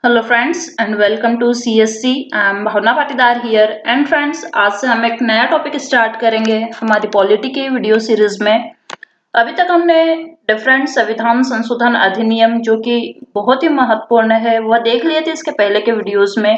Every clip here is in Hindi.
Hello friends and welcome to CSC. I am Bhavna Patidar here and friends, आज से हम एक नया टॉपिक स्टार्ट करेंगे हमारी पॉलिटी की वीडियो सीरीज में। अभी तक हमने डिफरेंट संविधान संशोधन अधिनियम जो कि बहुत ही महत्वपूर्ण है वह देख लिए थे इसके पहले के वीडियोस में।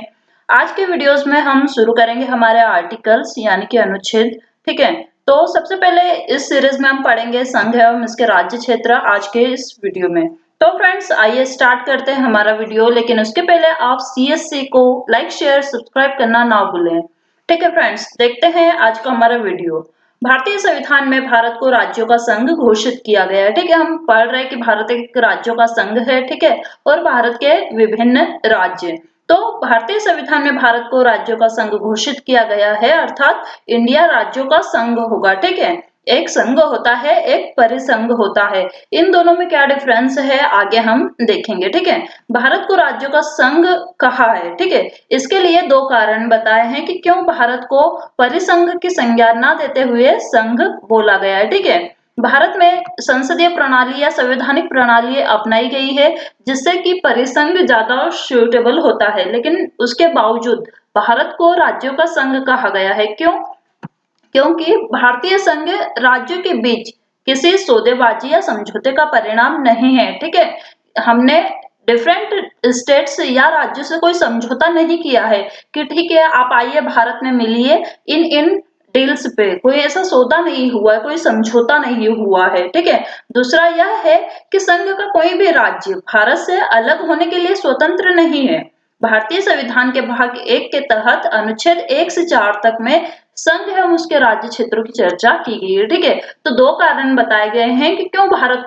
आज के वीडियोस में हम शुरू करेंगे हमारे आर्टिकल्स यानी कि अनुच्छेद। ठीक है, तो सबसे पहले इस सीरीज में हम पढ़ेंगे संघ एवं इसके राज्य क्षेत्र आज के इस वीडियो में। तो फ्रेंड्स आइए स्टार्ट करते हैं हमारा वीडियो, लेकिन उसके पहले आप सीएससी को लाइक शेयर सब्सक्राइब करना ना भूलें। ठीक है फ्रेंड्स, देखते हैं आज का हमारा वीडियो। भारतीय संविधान में भारत को राज्यों का संघ घोषित किया गया है। ठीक है, हम पढ़ रहे हैं कि भारत एक राज्यों का संघ है। ठीक है, और भारत के विभिन्न राज्य। तो भारतीय संविधान में भारत को राज्यों का संघ घोषित किया गया है, अर्थात इंडिया राज्यों का संघ होगा। ठीक है, एक संघ होता है, एक परिसंघ होता है। इन दोनों में क्या डिफरेंस है आगे हम देखेंगे। ठीक है, भारत को राज्यों का संघ कहा है। ठीक है, इसके लिए दो कारण बताए हैं कि क्यों भारत को परिसंघ की संज्ञा न देते हुए संघ बोला गया है। ठीक है, भारत में संसदीय प्रणाली या संवैधानिक प्रणाली अपनाई गई है जिससे कि परिसंघ ज्यादा सूटेबल होता है, लेकिन उसके बावजूद भारत को राज्यों का संघ कहा गया है। क्यों? क्योंकि भारतीय संघ राज्यों के बीच किसी सौदेबाजी या समझौते का परिणाम नहीं है। ठीक है, हमने डिफरेंट स्टेट्स या राज्यों से कोई समझौता नहीं किया है कि ठीक है आप आइए भारत में मिलिए, इन इन डील्स पे कोई ऐसा सौदा नहीं हुआ है, कोई समझौता नहीं हुआ है। ठीक है, दूसरा यह है कि संघ का कोई भी राज्य भारत से अलग होने के लिए स्वतंत्र नहीं है। भारतीय संविधान के भाग 1 के तहत अनुच्छेद 1 से 4 तक में संघ एवं उसके राज्य क्षेत्रों की चर्चा की गई है। ठीक है, तो दो कारण बताए गए हैं कि क्यों भारत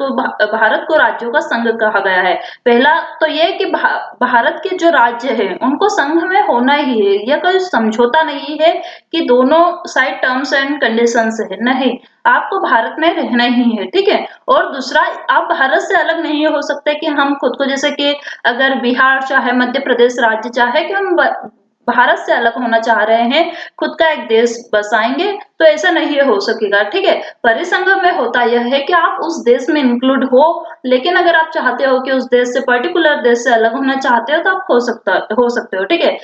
को राज्यों का संघ कहा गया है। पहला तो ये कि भारत के जो राज्य हैं उनको संघ में होना ही है, यह कोई समझौता नहीं है कि दोनों साइड टर्म्स एंड कंडीशंस है, नहीं, आपको भारत में रहना ही है। ठीक है, और दूसरा, आप भारत से अलग नहीं हो सकते कि हम खुद को, जैसे कि अगर बिहार चाहे मध्य प्रदेश राज्य चाहे कि हम भारत से अलग होना चाह रहे हैं, खुद का एक देश बसाएंगे, तो ऐसा नहीं हो सकेगा। ठीक है, परिसंघ में होता यह है कि आप उस देश में इंक्लूड हो, लेकिन अगर आप चाहते हो कि उस देश से, पर्टिकुलर देश से अलग होना चाहते हो तो आप हो सकते हो। ठीक है,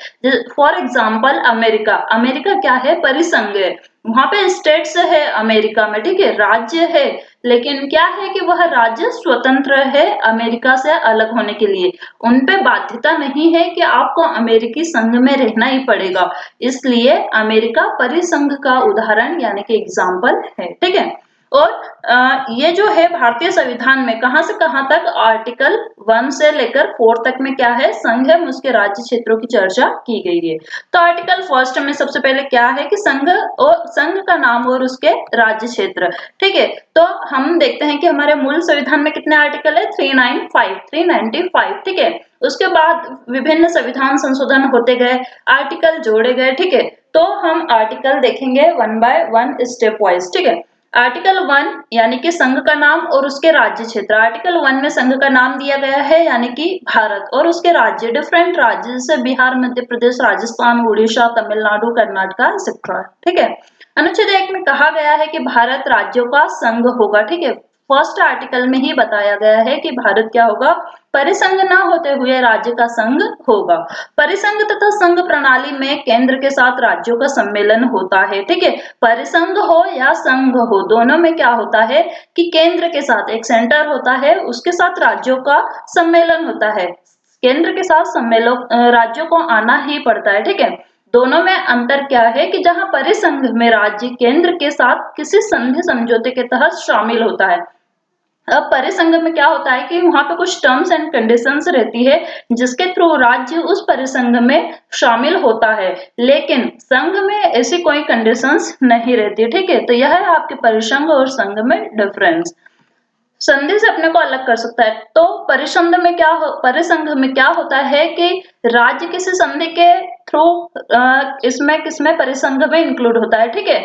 फॉर एग्जाम्पल अमेरिका, अमेरिका क्या है, परिसंघ है, वहां पे स्टेट्स है अमेरिका में। ठीक है, राज्य है, लेकिन क्या है कि वह राज्य स्वतंत्र है अमेरिका से अलग होने के लिए, उन पे बाध्यता नहीं है कि आपको अमेरिकी संघ में रहना ही पड़ेगा। इसलिए अमेरिका परिसंघ का उदाहरण यानी कि एग्जाम्पल है। ठीक है, और ये जो है भारतीय संविधान में कहां से कहां तक, आर्टिकल 1 से लेकर 4 तक में क्या है, संघ एवं उसके राज्य क्षेत्रों की चर्चा की गई है। तो आर्टिकल 1 में सबसे पहले क्या है कि संघ और संघ का नाम और उसके राज्य क्षेत्र। ठीक है, तो हम देखते हैं कि हमारे मूल संविधान में कितने आर्टिकल है, 395। ठीक है, उसके बाद विभिन्न संविधान संशोधन होते गए, आर्टिकल जोड़े गए। ठीक है, तो हम आर्टिकल देखेंगे one by one step wise. ठीक है, आर्टिकल 1 यानी कि संघ का नाम और उसके राज्य क्षेत्र। आर्टिकल 1 में संघ का नाम दिया गया है यानी कि भारत, और उसके राज्य डिफरेंट राज्य जैसे बिहार, मध्य प्रदेश, राजस्थान, उड़ीसा, तमिलनाडु, कर्नाटका एक्सेट्रा। ठीक है, अनुच्छेद 1 में कहा गया है कि भारत राज्यों का संघ होगा। ठीक है, फर्स्ट आर्टिकल में ही बताया गया है कि भारत क्या होगा, परिसंघ न होते हुए राज्य का संघ होगा। परिसंघ तथा संघ प्रणाली में केंद्र के साथ राज्यों का सम्मेलन होता है। ठीक है, परिसंघ हो या संघ हो, दोनों में क्या होता है कि केंद्र के साथ एक सेंटर होता है, उसके साथ राज्यों का सम्मेलन होता है। केंद्र के साथ सम्मेलन राज्यों को आना ही पड़ता है। ठीक है, दोनों में अंतर क्या है कि जहां परिसंघ में राज्य केंद्र के साथ किसी संधि समझौते के तहत शामिल होता है, अब परिसंघ में क्या होता है कि वहां पे कुछ टर्म्स एंड कंडीशंस रहती है जिसके थ्रू राज्य उस परिसंघ में शामिल होता है, लेकिन संघ में ऐसी कोई कंडीशंस नहीं रहती। ठीक है, तो यह है आपके परिसंघ और संघ में डिफरेंस। संधि से अपने को अलग कर सकता है, तो परिसंघ में क्या होता है कि राज्य किसी संधि के थ्रू इसमें किसमें परिसंघ में इंक्लूड होता है। ठीक है,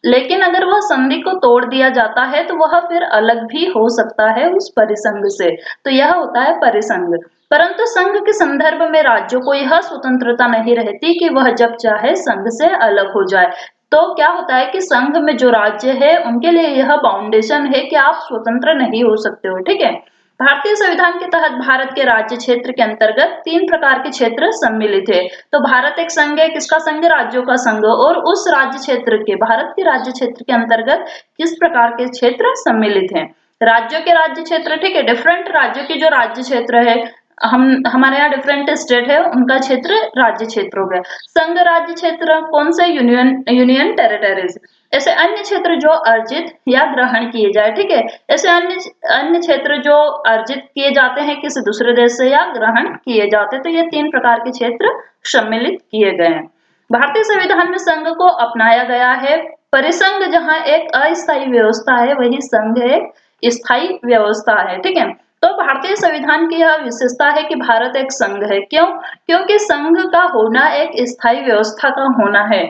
लेकिन अगर वह संधि को तोड़ दिया जाता है तो वह फिर अलग भी हो सकता है उस परिसंघ से, तो यह होता है परिसंघ। परंतु संघ के संदर्भ में राज्यों को यह स्वतंत्रता नहीं रहती कि वह जब चाहे संघ से अलग हो जाए। तो क्या होता है कि संघ में जो राज्य है उनके लिए यह बाउंडेशन है कि आप स्वतंत्र नहीं हो सकते हो। ठीक है, भारतीय संविधान के तहत भारत के राज्य क्षेत्र के अंतर्गत 3 प्रकार के क्षेत्र सम्मिलित है। तो भारत एक संघ है, किसका संघ? राज्यों का संघ। और उस राज्य क्षेत्र के, भारत के राज्य क्षेत्र के अंतर्गत किस प्रकार के क्षेत्र सम्मिलित हैं? राज्यों के राज्य क्षेत्र, ठीक है, डिफरेंट राज्यों के जो राज्य क्षेत्र है, हम हमारे यहाँ डिफरेंट स्टेट है, उनका क्षेत्र राज्य क्षेत्र हो गया। संघ राज्य क्षेत्र कौन से? Union territories. ऐसे अन्य क्षेत्र जो अर्जित या ग्रहण किए जाए, ठीक है, ऐसे अन्य अन्य क्षेत्र जो अर्जित किए जाते हैं किसी दूसरे देश से या ग्रहण किए जाते हैं। तो ये 3 प्रकार के क्षेत्र सम्मिलित किए गए हैं। भारतीय संविधान में संघ को अपनाया गया है। परिसंघ जहां एक अस्थायी व्यवस्था है, वही संघ एक स्थायी व्यवस्था है, ठीक है। तो भारतीय संविधान की यह विशेषता है कि भारत एक संघ है। क्यों? क्योंकि संघ का होना एक स्थायी व्यवस्था का होना है।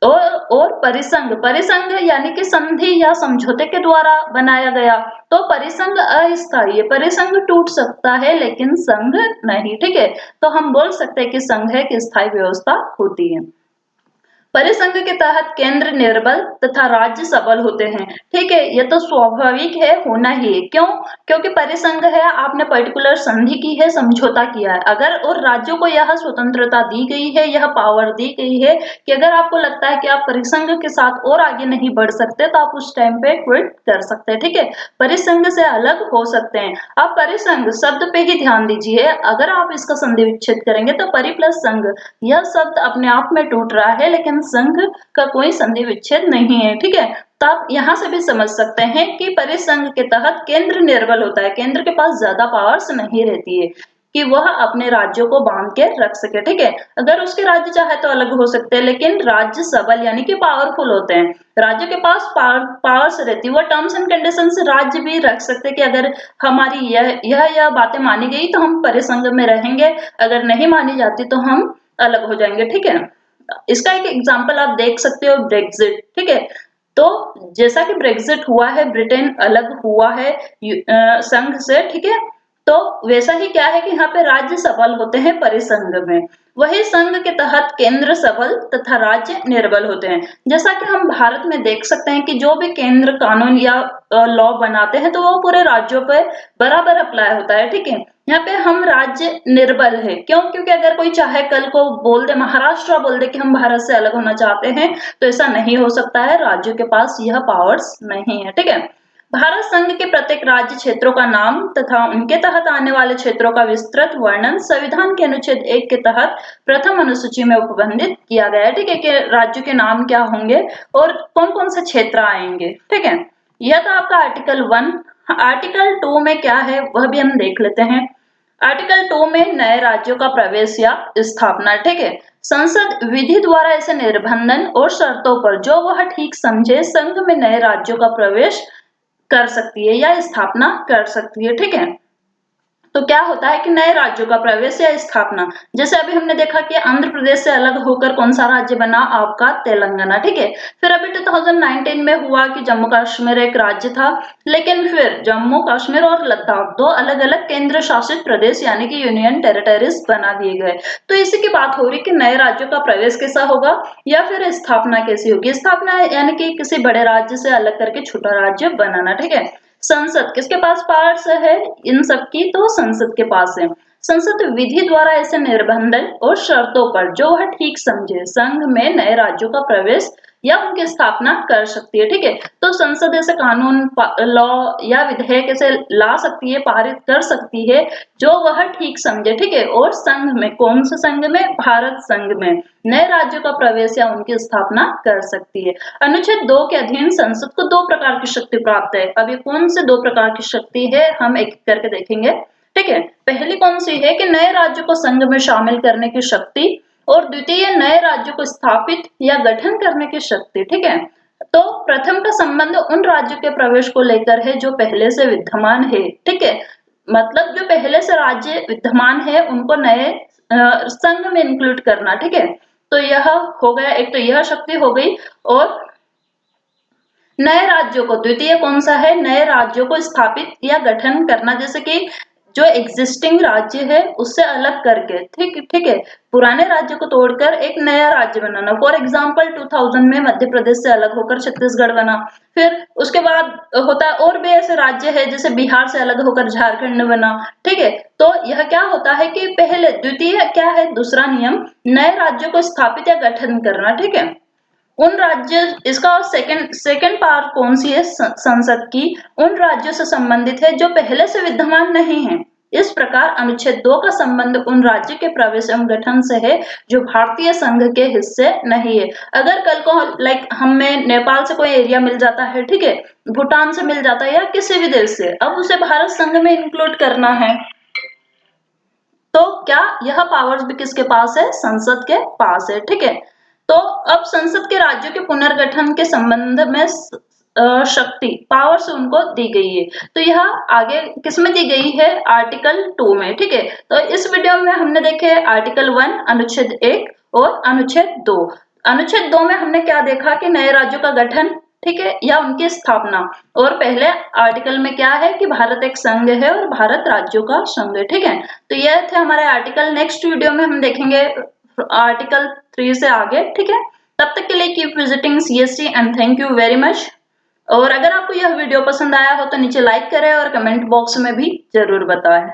और परिसंघ, परिसंघ यानी कि संधि या समझौते के द्वारा बनाया गया। तो परिसंघ अस्थायी है, परिसंघ टूट सकता है लेकिन संघ नहीं, ठीक है। तो हम बोल सकते हैं कि संघ एक स्थायी व्यवस्था होती है। परिसंघ के तहत केंद्र निर्बल तथा राज्य सबल होते हैं, ठीक है। यह तो स्वाभाविक है, होना ही है। क्यों? क्योंकि परिसंघ है, आपने पर्टिकुलर संधि की है, समझौता किया है। अगर और राज्यों को यह स्वतंत्रता दी गई है, यह पावर दी गई है कि अगर आपको लगता है कि आप परिसंघ के साथ और आगे नहीं बढ़ सकते तो आप उस टाइम पे क्विट कर सकते हैं, ठीक है, परिसंघ से अलग हो सकते हैं। आप परिसंघ शब्द पे ही ध्यान दीजिए, अगर आप इसका संधि विच्छेद करेंगे तो परि प्लस संघ, यह शब्द अपने आप में टूट रहा है लेकिन संघ का कोई संधि विच्छेद नहीं है, ठीक है। तो आप यहाँ से भी समझ सकते हैं कि परिसंघ के तहत केंद्र निर्बल होता है, केंद्र के पास ज्यादा पावर्स नहीं रहती है कि वह अपने राज्यों को बांध के रख सके, ठीक है। अगर उसके राज्य चाहे तो अलग हो सकते हैं, लेकिन राज्य सबल यानी कि पावरफुल होते हैं। राज्यों के पास पावर्स रहती है, वो टर्म्स एंड कंडीशन से राज्य भी रख सकते हैं कि अगर हमारी यह बातें मानी गई तो हम परिसंघ में रहेंगे, अगर नहीं मानी जाती तो हम अलग हो जाएंगे, ठीक है। इसका एक एग्जाम्पल आप देख सकते हो, ब्रेक्जिट, ठीक है। तो जैसा कि ब्रेक्जिट हुआ है, ब्रिटेन अलग हुआ है संघ से, ठीक है। तो वैसा ही क्या है कि यहाँ पे राज्य सबल होते हैं परिसंघ में, वही संघ के तहत केंद्र सबल तथा राज्य निर्बल होते हैं। जैसा कि हम भारत में देख सकते हैं कि जो भी केंद्र कानून या लॉ बनाते हैं तो वो पूरे राज्यों पे बराबर अप्लाई होता है, ठीक है। यहाँ पे हम राज्य निर्बल है, क्यों? क्योंकि अगर कोई चाहे कल को बोल दे, महाराष्ट्र बोल दे कि हम भारत से अलग होना चाहते हैं, तो ऐसा नहीं हो सकता है, राज्यों के पास यह पावर्स नहीं है, ठीक है। भारत संघ के प्रत्येक राज्य क्षेत्रों का नाम तथा उनके तहत आने वाले क्षेत्रों का विस्तृत वर्णन संविधान के अनुच्छेद 1 के तहत प्रथम अनुसूची में उपबंधित किया गया है, ठीक है, कि राज्यों के नाम क्या होंगे और कौन कौन से क्षेत्र आएंगे, ठीक है। यह तो आपका आर्टिकल 1। आर्टिकल 2 में क्या है वह भी हम देख लेते हैं। आर्टिकल 2 में नए राज्यों का प्रवेश या स्थापना, ठीक है। संसद विधि द्वारा ऐसे निर्बंधन और शर्तों पर जो वह ठीक समझे संघ में नए राज्यों का प्रवेश कर सकती है या स्थापना कर सकती है, ठीक है। तो क्या होता है कि नए राज्यों का प्रवेश या स्थापना, जैसे अभी हमने देखा कि आंध्र प्रदेश से अलग होकर कौन सा राज्य बना? आपका तेलंगाना, ठीक है। फिर अभी 2019 में हुआ कि जम्मू कश्मीर एक राज्य था, लेकिन फिर जम्मू कश्मीर और लद्दाख दो अलग अलग केंद्र शासित प्रदेश यानी कि यूनियन टेरिटरीज बना दिए गए। तो इसी की बात हो रही कि नए राज्यों का प्रवेश कैसा होगा या फिर स्थापना कैसी होगी। स्थापना यानी कि किसी बड़े राज्य से अलग करके छोटा राज्य बनाना, ठीक है। संसद किसके पास पावर्स है इन सब की? तो संसद के पास है। संसद विधि द्वारा ऐसे निर्बंधन और शर्तों पर जो वह ठीक समझे संघ में नए राज्यों का प्रवेश या उनकी स्थापना कर सकती है, ठीक है। तो संसद ऐसे कानून, लॉ या विधेयक ऐसे ला सकती है, पारित कर सकती है जो वह ठीक समझे, ठीक है। और संघ में, कौन से संघ में? भारत संघ में नए राज्यों का प्रवेश या उनकी स्थापना कर सकती है। अनुच्छेद 2 के अधीन संसद को 2 प्रकार की शक्ति प्राप्त है। अब ये कौन से 2 प्रकार की शक्ति है हम एक करके देखेंगे, ठीक है। पहली कौन सी है कि नए राज्यों को संघ में शामिल करने की शक्ति, और द्वितीय नए राज्यों को स्थापित या गठन करने की शक्ति, ठीक है। तो प्रथम का संबंध उन राज्यों के प्रवेश को लेकर है जो पहले से विद्यमान है, ठीक है। मतलब जो पहले से राज्य विद्यमान है उनको नए संघ में इंक्लूड करना, ठीक है। तो यह हो गया, एक तो यह शक्ति हो गई। और नए राज्यों को, द्वितीय कौन सा है? नए राज्यों को स्थापित या गठन करना, जैसे कि जो एग्जिस्टिंग राज्य है उससे अलग करके, ठीक है, पुराने राज्य को तोड़कर एक नया राज्य बनाना। फॉर एग्जाम्पल 2000 में मध्य प्रदेश से अलग होकर छत्तीसगढ़ बना। फिर उसके बाद होता है और भी ऐसे राज्य है, जैसे बिहार से अलग होकर झारखंड बना। ठीक है, तो यह क्या होता है कि पहले द्वितीय क्या है, दूसरा नियम, नए राज्यों को स्थापित या गठन करना। ठीक है, उन राज्य, इसका सेकंड पार्ट कौन सी है, संसद की, उन राज्यों से संबंधित है जो पहले से विद्यमान नहीं है। इस प्रकार अनुच्छेद 2 का संबंध उन राज्य के प्रवेश एवं गठन से है जो भारतीय संघ के हिस्से नहीं है। अगर कल को लाइक हमें नेपाल से कोई एरिया मिल जाता है, ठीक है, भूटान से मिल जाता है या किसी भी देश से, अब उसे भारत संघ में इंक्लूड करना है, तो क्या यह पावर्स भी किसके पास है, संसद के पास है। ठीक है, तो अब संसद के राज्यों के पुनर्गठन के संबंध में शक्ति, पावर्स उनको दी गई है। तो यह आगे किसमें दी गई है, आर्टिकल 2 में। ठीक है, तो इस वीडियो में हमने देखे आर्टिकल 1 अनुच्छेद 1 और अनुच्छेद 2। अनुच्छेद 2 में हमने क्या देखा कि नए राज्यों का गठन, ठीक है, या उनकी स्थापना। और पहले आर्टिकल में क्या है कि भारत एक संघ है और भारत राज्यों का संघ है। ठीक है, तो ये थे हमारे आर्टिकल। नेक्स्ट वीडियो में हम देखेंगे आर्टिकल 3 से आगे। ठीक है, तब तक के लिए keep visiting CSC and thank you very much. और अगर आपको यह वीडियो पसंद आया हो तो नीचे लाइक करें और कमेंट बॉक्स में भी जरूर बताएं।